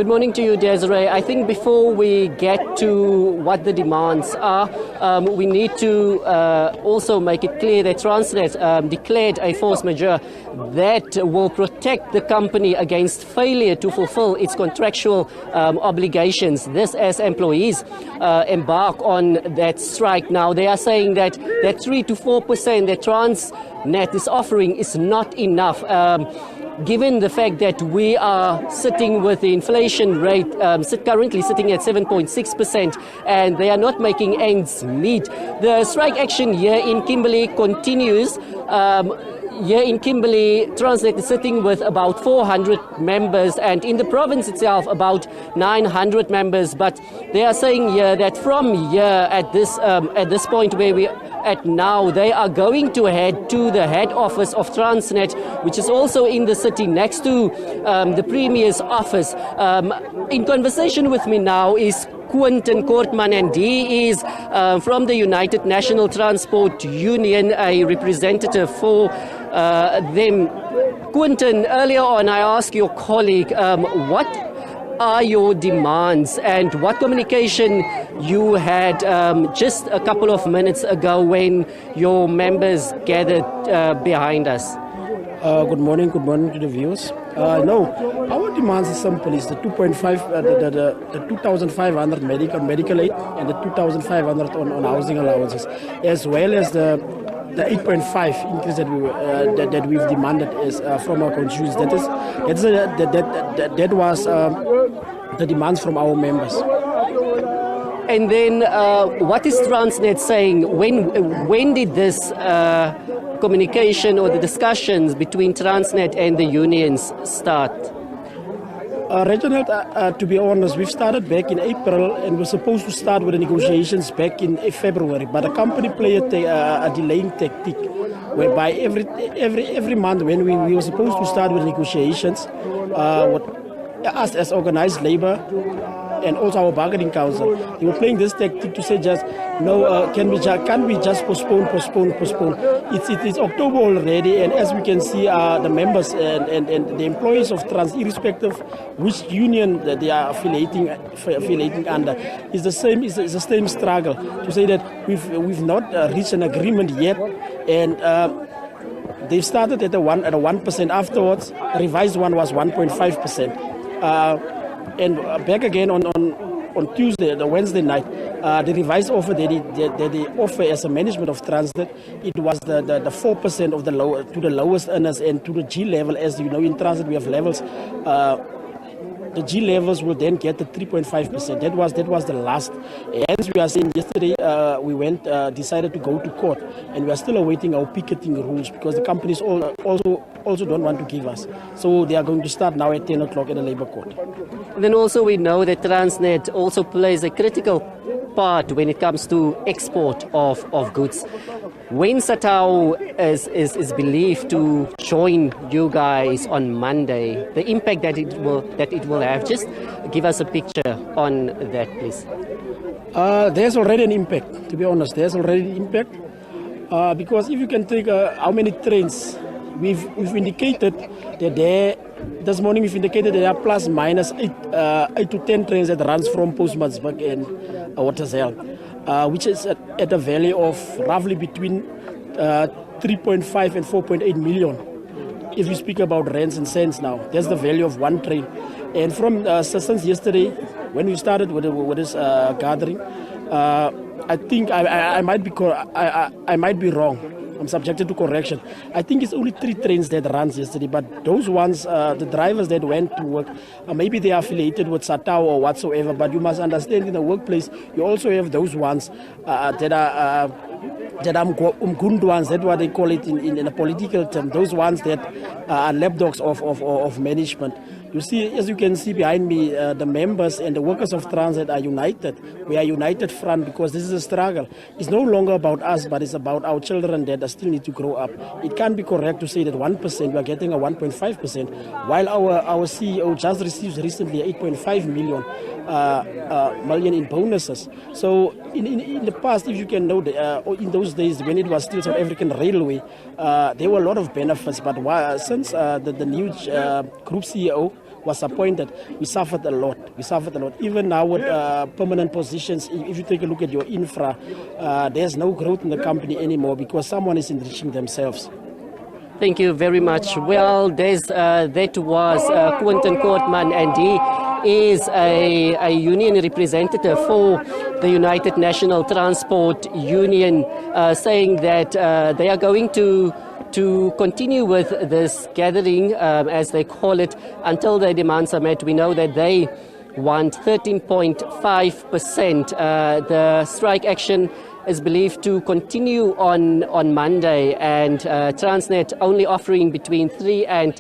Good morning to you, Desiree. I think before we get to what the demands are, we need to also make it clear that Transnet declared a force majeure that will protect the company against failure to fulfill its contractual obligations. This as employees embark on that strike. Now, they are saying that 3 to 4% that Transnet is offering is not enough. Given the fact that we are sitting with the inflation rate currently sitting at 7.6% and they are not making ends meet. The strike action here in Kimberley continues. Here in Kimberley, Transnet is sitting with about 400 members, and in the province itself about 900 members. But they are saying here that from here at this point where we at now, they are going to head to the head office of Transnet, which is also in the city next to the Premier's office. In conversation with me now is Quentin Kortman, and he is from the United National Transport Union, a representative for them. Quentin, earlier on I asked your colleague what are your demands and what communication you had just a couple of minutes ago when your members gathered behind us. Good morning to the viewers. No, our demands is simple: is the 2.5, the 2,500 medical aid and the 2,500 on housing allowances, as well as the 8.5 increase that we've demanded is from our constituents. That was the demands from our members. And then, what is Transnet saying? When did this communication or the discussions between Transnet and the unions start? Reginald, to be honest, we've started back in April and we're supposed to start with the negotiations back in February. But the company played a delaying tactic, whereby every month when we were supposed to start with negotiations, us as organized labor and also our bargaining council, they were playing this tactic to say just, no, can we just postpone? It's October already, and as we can see, the members and the employees of Trans, irrespective which union that they are affiliating under, is the same struggle to say that we've not reached an agreement yet, and they started at a 1%. Afterwards, the revised one was 1.5%. And back again on Tuesday, the Wednesday night, the revised offer that they offer as a management of Transnet, it was the 4% of to the lowest earners and to the G level. As you know, in Transnet we have levels. The G levels will then get the 3.5%. That was the last. As we are saying, yesterday we decided to go to court, and we are still awaiting our picketing rules because the companies also don't want to give us. So they are going to start now at 10 o'clock at the Labour Court. Then also we know that Transnet also plays a critical part when it comes to export of goods. When Satawu is believed to join you guys on Monday, the impact that it will have, just give us a picture on that, please. There's already an impact, to be honest. There's already an impact because if you can take how many trains, we've indicated that this morning we've indicated there are plus minus 8 to 10 trains that runs from Postmansburg and Watersdale, which is at a value of roughly between 3.5 and 4.8 million. If you speak about rands and cents now, that's the value of one train. And from since yesterday, when we started with this gathering, I think I might be wrong. I'm subjected to correction. I think it's only 3 trains that runs yesterday, but those ones, the drivers that went to work, maybe they are affiliated with Satawu or whatsoever, but you must understand in the workplace, you also have those ones that are umgundu, that's what they call it in a political term, those ones that are lapdogs of management. You see, as you can see behind me, the members and the workers of Transnet are united. We are united front because this is a struggle. It's no longer about us, but it's about our children that still need to grow up. It can't be correct to say that 1%, we are getting a 1.5%, while our CEO just received recently 8.5 million in bonuses. So in the past, if you can know, in those days when it was still South African Railway, there were a lot of benefits. But since the new group CEO, was appointed, we suffered a lot. Even now with permanent positions, if you take a look at your infra, there's no growth in the company anymore because someone is enriching themselves. Thank you very much. Well, that was Quentin Koortman, and he is a union representative for the United National Transport Union, saying that they are going to continue with this gathering, as they call it, until their demands are met. We know that they want 13.5%. The strike action is believed to continue on Monday, and Transnet only offering between 3 and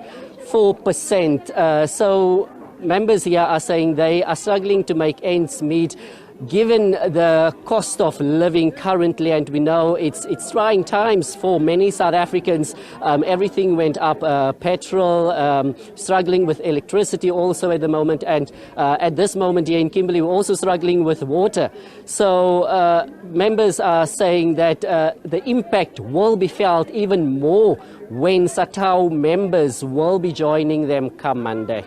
4%. So members here are saying they are struggling to make ends meet given the cost of living currently, and we know it's trying times for many South Africans. Everything went up, petrol, struggling with electricity also at the moment, and at this moment here in Kimberley we're also struggling with water. So members are saying that the impact will be felt even more when Satawu members will be joining them come Monday.